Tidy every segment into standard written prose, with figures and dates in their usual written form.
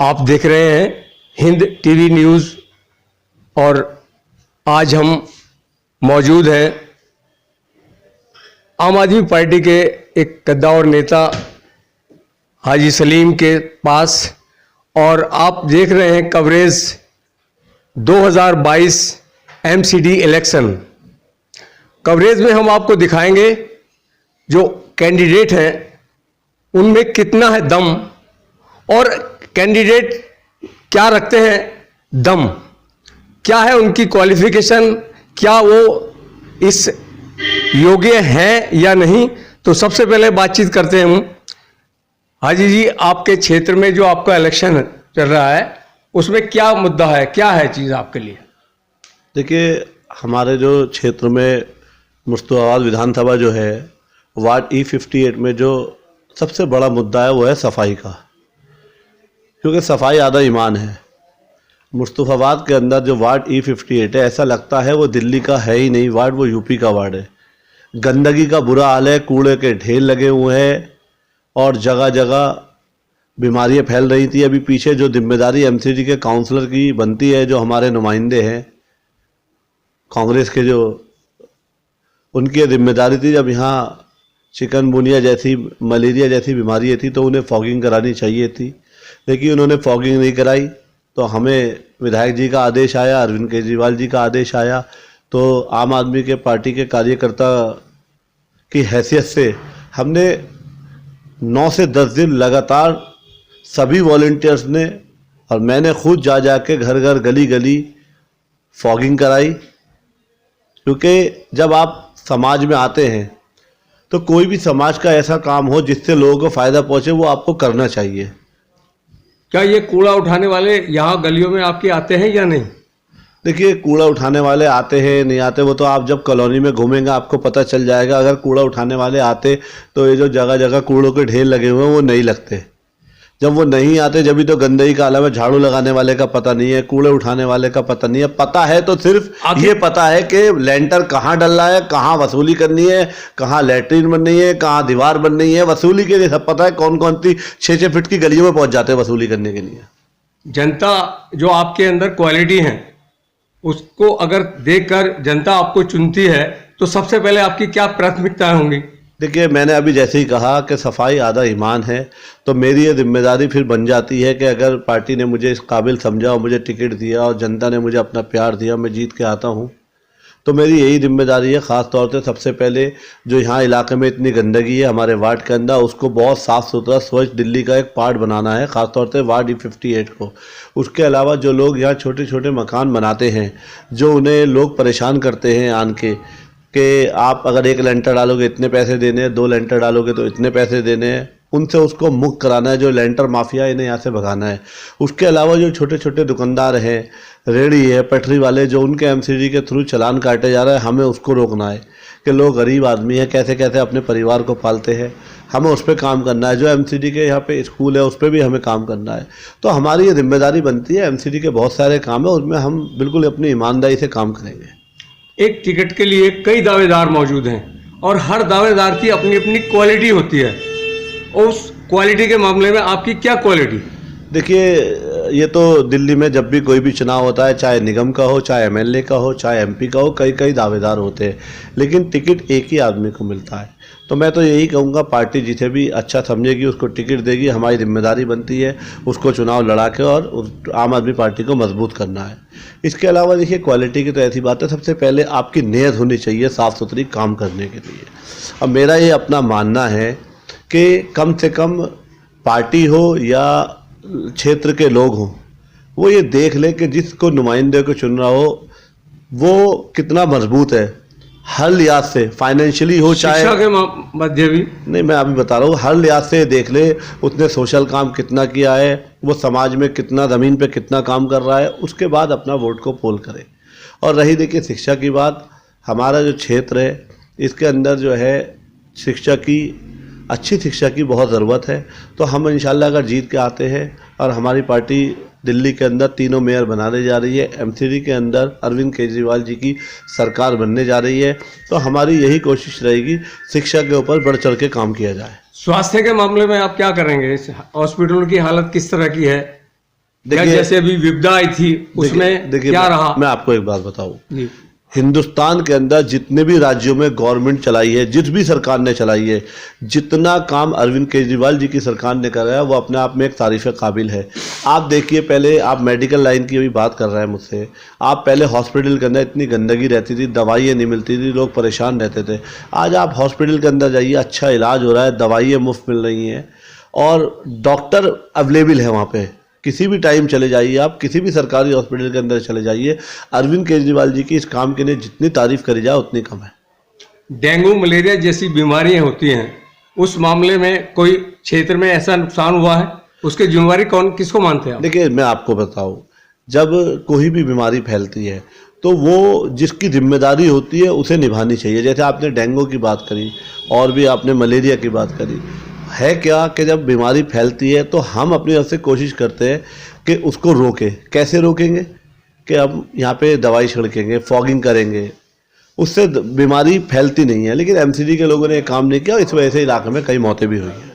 आप देख रहे हैं हिंद टीवी न्यूज़ और आज हम मौजूद हैं आम आदमी पार्टी के एक कद्दावर नेता हाजी सलीम के पास और आप देख रहे हैं कवरेज 2022 एमसीडी इलेक्शन। कवरेज में हम आपको दिखाएंगे जो कैंडिडेट हैं उनमें कितना है दम और कैंडिडेट क्या रखते हैं दम, क्या है उनकी क्वालिफिकेशन, क्या वो इस योग्य हैं या नहीं। तो सबसे पहले बातचीत करते हैं हम। हाजी जी, आपके क्षेत्र में जो आपका इलेक्शन चल रहा है उसमें क्या मुद्दा है, क्या है चीज़ आपके लिए? देखिए, हमारे जो क्षेत्र में मुश्ताबाद विधानसभा जो है वार्ड E58 में जो सबसे बड़ा मुद्दा है वो है सफाई का, क्योंकि सफाई आधा ईमान है। मुस्तफाबाद के अंदर जो वार्ड E58 है, ऐसा लगता है वो दिल्ली का है ही नहीं वार्ड, वो यूपी का वार्ड है। गंदगी का बुरा हाल है, कूड़े के ढेर लगे हुए हैं और जगह जगह बीमारियां फैल रही थी। अभी पीछे जो जिम्मेदारी एमसीडी के काउंसलर की बनती है, जो हमारे नुमाइंदे हैं कांग्रेस के, जो उनकी जिम्मेदारी थी, जब यहाँ चिकनगुनिया जैसी, मलेरिया जैसी बीमारी थी तो उन्हें फॉगिंग करानी चाहिए थी, लेकिन उन्होंने फॉगिंग नहीं कराई। तो हमें विधायक जी का आदेश आया, अरविंद केजरीवाल जी का आदेश आया, तो आम आदमी के पार्टी के कार्यकर्ता की हैसियत से हमने 9 से 10 दिन लगातार सभी वॉलंटियर्स ने और मैंने खुद जा के घर घर गली गली फॉगिंग कराई। क्योंकि जब आप समाज में आते हैं तो कोई भी समाज का ऐसा काम हो जिससे लोगों को फ़ायदा पहुंचे, वो आपको करना चाहिए। क्या ये कूड़ा उठाने वाले यहाँ गलियों में आपके आते हैं या नहीं? देखिए, कूड़ा उठाने वाले आते हैं नहीं आते वो तो आप जब कॉलोनी में घूमेंगे आपको पता चल जाएगा। अगर कूड़ा उठाने वाले आते तो ये जो जगह जगह कूड़ों के ढेर लगे हुए हैं वो नहीं लगते। जब वो नहीं आते जब भी तो गंदगी का आलम है। झाड़ू लगाने वाले का पता नहीं है, कूड़े उठाने वाले का पता नहीं है। पता है तो सिर्फ ये पता है कि लेंटर कहाँ डलना है, कहाँ वसूली करनी है, कहाँ लैट्रीन बननी है, कहाँ दीवार बननी है। वसूली के लिए सब पता है, कौन कौन सी 6-6 फीट की गलियों में पहुंच जाते हैं वसूली करने के लिए। जनता जो आपके अंदर क्वालिटी है उसको अगर देखकर जनता आपको चुनती है तो सबसे पहले आपकी क्या प्राथमिकताएं होंगी? देखिए, मैंने अभी जैसे ही कहा कि सफाई आधा ईमान है, तो मेरी ये जिम्मेदारी फिर बन जाती है कि अगर पार्टी ने मुझे इस काबिल समझा और मुझे टिकट दिया और जनता ने मुझे अपना प्यार दिया, मैं जीत के आता हूँ, तो मेरी यही जिम्मेदारी है। ख़ास तौर से सबसे पहले जो यहाँ इलाके में इतनी गंदगी है हमारे वार्ड के अंदर, उसको बहुत साफ़ सुथरा स्वच्छ दिल्ली का एक पार्ट बनाना है, ख़ास तौर से वार्ड E58 को। उसके अलावा जो लोग यहाँ छोटे छोटे मकान बनाते हैं, जो उन्हें लोग परेशान करते हैं आन के कि आप अगर 1 लेंटर डालोगे इतने पैसे देने हैं, 2 लेंटर डालोगे तो इतने पैसे देने हैं, उनसे उसको मुक्त कराना है। जो लेंटर माफिया इन्हें यहाँ से भगाना है। उसके अलावा जो छोटे छोटे दुकानदार हैं, रेहड़ी है, पटरी वाले, जो उनके एमसीडी के थ्रू चालान काटे जा रहा है, हमें उसको रोकना है कि लोग गरीब आदमी हैं, कैसे कैसे अपने परिवार को पालते हैं, हमें उस पर काम करना है। जो एमसीडी के यहाँ पे स्कूल है उस पर भी हमें काम करना है। तो हमारी ये जिम्मेदारी बनती है। एमसीडी के बहुत सारे काम है, उसमें हम बिल्कुल अपनी ईमानदारी से काम करेंगे। एक टिकट के लिए कई दावेदार मौजूद हैं और हर दावेदार की अपनी अपनी क्वालिटी होती है। उस क्वालिटी के मामले में आपकी क्या क्वालिटी? देखिए, ये तो दिल्ली में जब भी कोई भी चुनाव होता है, चाहे निगम का हो, चाहे एमएलए का हो, चाहे एमपी का हो, कई कई दावेदार होते हैं, लेकिन टिकट एक ही आदमी को मिलता है। तो मैं तो यही कहूँगा, पार्टी जिसे भी अच्छा समझेगी उसको टिकट देगी। हमारी जिम्मेदारी बनती है उसको चुनाव लड़ा के और उस आम आदमी पार्टी को मजबूत करना है। इसके अलावा देखिए, क्वालिटी की तो ऐसी बात है, सबसे पहले आपकी नीयत होनी चाहिए साफ़ सुथरी काम करने के लिए। अब मेरा ये अपना मानना है कि कम से कम पार्टी हो या क्षेत्र के लोग हों, वो ये देख लें कि जिसको नुमाइंदे को चुन रहा हो वो कितना मजबूत है, हर लिहाज से, फाइनेंशियली हो, चाहे शिक्षा के मध्य भी नहीं, मैं अभी बता रहा हूँ, हर लिहाज से देख ले उसने सोशल काम कितना किया है, वो समाज में कितना, ज़मीन पे कितना काम कर रहा है, उसके बाद अपना वोट को पोल करे। और रही देखिए शिक्षा की बात, हमारा जो क्षेत्र है इसके अंदर जो है शिक्षा की, अच्छी शिक्षा की बहुत ज़रूरत है। तो हम इंशाल्लाह अगर जीत के आते हैं और हमारी पार्टी दिल्ली के अंदर 3 मेयर बनाने जा रही है, एमसीडी के अंदर अरविंद केजरीवाल जी की सरकार बनने जा रही है, तो हमारी यही कोशिश रहेगी शिक्षा के ऊपर बढ़ चढ़ के काम किया जाए। स्वास्थ्य के मामले में आप क्या करेंगे? हॉस्पिटलों की हालत किस तरह की है? या जैसे अभी विपदा आई थी उसमें क्या रहा? मैं आपको एक बात बताऊं, जी, हिंदुस्तान के अंदर जितने भी राज्यों में गवर्नमेंट चलाई है, जिस भी सरकार ने चलाई है, जितना काम अरविंद केजरीवाल जी की सरकार ने करा है वो अपने आप में एक तारीफ काबिल है। आप देखिए, पहले आप मेडिकल लाइन की भी बात कर रहे हैं मुझसे, आप पहले हॉस्पिटल के अंदर इतनी गंदगी रहती थी, दवाइयाँ नहीं मिलती थी, लोग परेशान रहते थे। आज आप हॉस्पिटल के अंदर जाइए, अच्छा इलाज हो रहा है, दवाइयाँ मुफ्त मिल रही हैं और डॉक्टर अवेलेबल है वहाँ पे। किसी भी टाइम चले जाइए, आप किसी भी सरकारी हॉस्पिटल के अंदर चले जाइए, अरविंद केजरीवाल जी की इस काम के लिए जितनी तारीफ करी जाए उतनी कम है। डेंगू मलेरिया जैसी बीमारियां होती हैं, उस मामले में कोई क्षेत्र में ऐसा नुकसान हुआ है, उसकी जिम्मेवारी कौन किसको मानते हैं आप? देखिए, मैं आपको बताऊं, जब कोई भी बीमारी फैलती है तो वो जिसकी जिम्मेदारी होती है उसे निभानी चाहिए। जैसे आपने डेंगू की बात करी और भी आपने मलेरिया की बात करी, है क्या कि जब बीमारी फैलती है तो हम अपनी तरफ से कोशिश करते हैं कि उसको रोकें। कैसे रोकेंगे? कि हम यहाँ पे दवाई छिड़केंगे, फॉगिंग करेंगे, उससे बीमारी फैलती नहीं है। लेकिन एमसीडी के लोगों ने ये काम नहीं किया, इस वजह से इलाके में कई मौतें भी हुई हैं।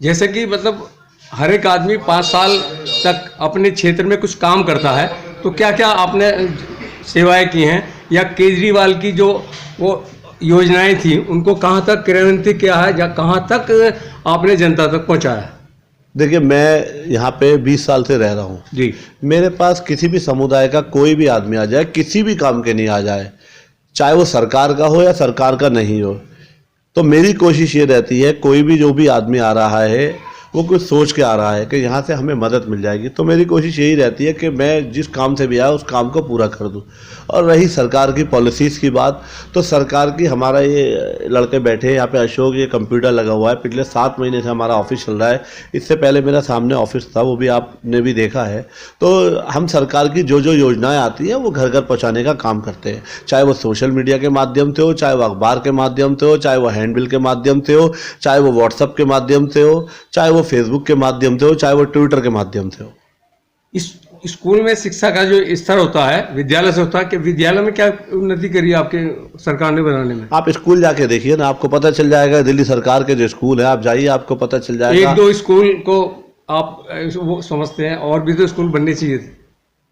जैसे कि मतलब हर एक आदमी 5 साल तक अपने क्षेत्र में कुछ काम करता है, तो क्या क्या आपने सेवाएं की हैं या केजरीवाल की जो वो योजनाएं थी उनको कहाँ तक क्रियान्वित किया है या कहाँ तक आपने जनता तक पहुँचाया? देखिए, मैं यहाँ पे 20 साल से रह रहा हूँ जी, मेरे पास किसी भी समुदाय का कोई भी आदमी आ जाए, किसी भी काम के नहीं आ जाए, चाहे वो सरकार का हो या सरकार का नहीं हो, तो मेरी कोशिश ये रहती है कोई भी जो भी आदमी आ रहा है वो कुछ सोच के आ रहा है कि यहाँ से हमें मदद मिल जाएगी, तो मेरी कोशिश यही रहती है कि मैं जिस काम से भी आया उस काम को पूरा कर दूँ। और रही सरकार की पॉलिसीज़ की बात, तो सरकार की, हमारा ये लड़के बैठे हैं यहाँ पे, अशोक, ये कंप्यूटर लगा हुआ है, पिछले 7 महीने से हमारा ऑफिस चल रहा है। इससे पहले मेरा सामने ऑफिस था, वो भी आपने भी देखा है। तो हम सरकार की जो जो योजनाएं आती हैं वो घर घर पहुँचाने का काम करते हैं, चाहे वो सोशल मीडिया के माध्यम से हो, चाहे वो अखबार के माध्यम से हो, चाहे वो हैंडबिल के माध्यम से हो, चाहे वो व्हाट्सएप के माध्यम से हो, चाहे वो फेसबुक के माध्यम से हो, चाहे वो ट्विटर के माध्यम से हो। इस स्कूल में शिक्षा का जो स्तर होता है विद्यालय से होता है, कि विद्यालय में क्या उन्नति करी आपके सरकार ने बनाने में? आप स्कूल जाके देखिए ना, आपको पता चल जाएगा। दिल्ली सरकार के जो स्कूल है, आप जाइए, आपको पता चल जाएगा। 1-2 स्कूल को आप वो समझते हैं, और भी तो स्कूल बनने चाहिए थे?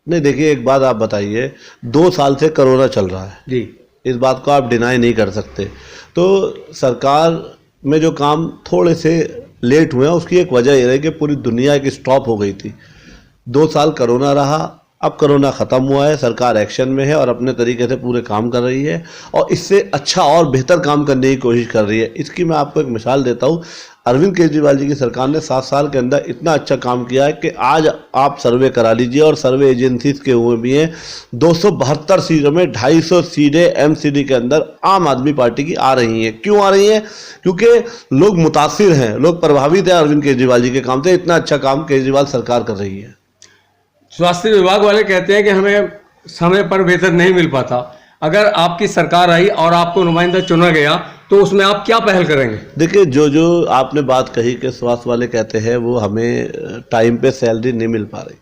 नहीं, देखिए, एक बात आप बताइए, 2 साल से कोरोना चल रहा है जी, इस बात को आप डिनाई नहीं कर सकते। तो सरकार में जो काम थोड़े से लेट हुए हैं, उसकी एक वजह यह रही कि पूरी दुनिया एक स्टॉप हो गई थी। 2 साल कोरोना रहा, अब कोरोना ख़त्म हुआ है, सरकार एक्शन में है और अपने तरीके से पूरे काम कर रही है और इससे अच्छा और बेहतर काम करने की कोशिश कर रही है। इसकी मैं आपको एक मिसाल देता हूँ। अरविंद केजरीवाल जी की सरकार ने 7 साल के अंदर इतना अच्छा काम किया है कि आज आप सर्वे करा लीजिए, और सर्वे एजेंसीज के हुए भी हैं, 272 सीटों में 250 सीटें एमसीडी के अंदर आम आदमी पार्टी की आ रही हैं। क्यों आ रही हैं? क्योंकि लोग मुतासिर हैं, लोग प्रभावित हैं अरविंद केजरीवाल जी के काम से। इतना अच्छा काम केजरीवाल सरकार कर रही है। स्वास्थ्य विभाग वाले कहते हैं कि हमें समय पर वेतन नहीं मिल पाता। अगर आपकी सरकार आई और आपको नुमाइंदा चुना गया तो उसमें आप क्या पहल करेंगे? देखिए, जो आपने बात कही कि स्वास्थ्य वाले कहते हैं वो हमें टाइम पे सैलरी नहीं मिल पा रही,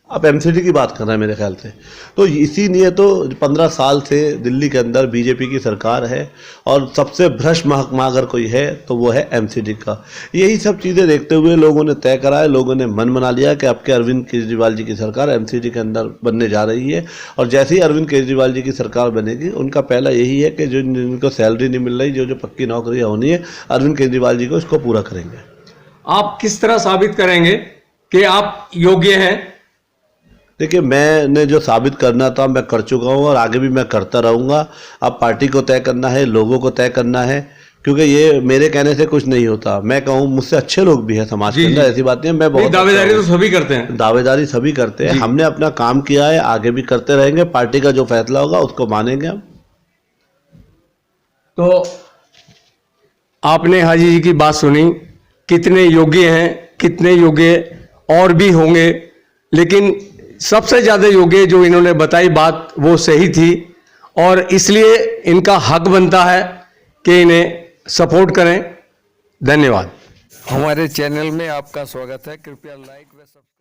आप एमसीडी की बात कर रहे हैं मेरे ख्याल से, तो इसी लिए तो 15 साल से दिल्ली के अंदर बीजेपी की सरकार है और सबसे भ्रष्ट महकमा अगर कोई है तो वो है एमसीडी का। यही सब चीज़ें देखते हुए लोगों ने तय करा है, लोगों ने मन बना लिया कि अब के अरविंद केजरीवाल जी की सरकार एमसीडी के अंदर बनने जा रही है। और जैसे ही अरविंद केजरीवाल जी की सरकार बनेगी, उनका पहला यही है कि जो जिनको सैलरी नहीं मिल रही, जो पक्की नौकरियाँ होनी है, अरविंद केजरीवाल जी को इसको पूरा करेंगे। आप किस तरह साबित करेंगे कि आप योग्य हैं? देखिए, मैंने जो साबित करना था मैं कर चुका हूँ और आगे भी मैं करता रहूँगा। अब पार्टी को तय करना है, लोगों को तय करना है, क्योंकि ये मेरे कहने से कुछ नहीं होता। मैं कहूँ, मुझसे अच्छे लोग भी हैं समाज के अंदर, ऐसी बात नहीं है। मैं बहुत दावेदारी तो सभी करते हैं, दावेदारी सभी करते हैं। हमने अपना काम किया है, आगे भी करते रहेंगे। पार्टी का जो फैसला होगा उसको मानेंगे हम। तो आपने हाजी जी की बात सुनी, कितने योग्य हैं, कितने योग्य और भी होंगे, लेकिन सबसे ज़्यादा योग्य जो इन्होंने बताई बात वो सही थी और इसलिए इनका हक बनता है कि इन्हें सपोर्ट करें। धन्यवाद। हमारे चैनल में आपका स्वागत है। कृपया लाइक व सब्सक्राइब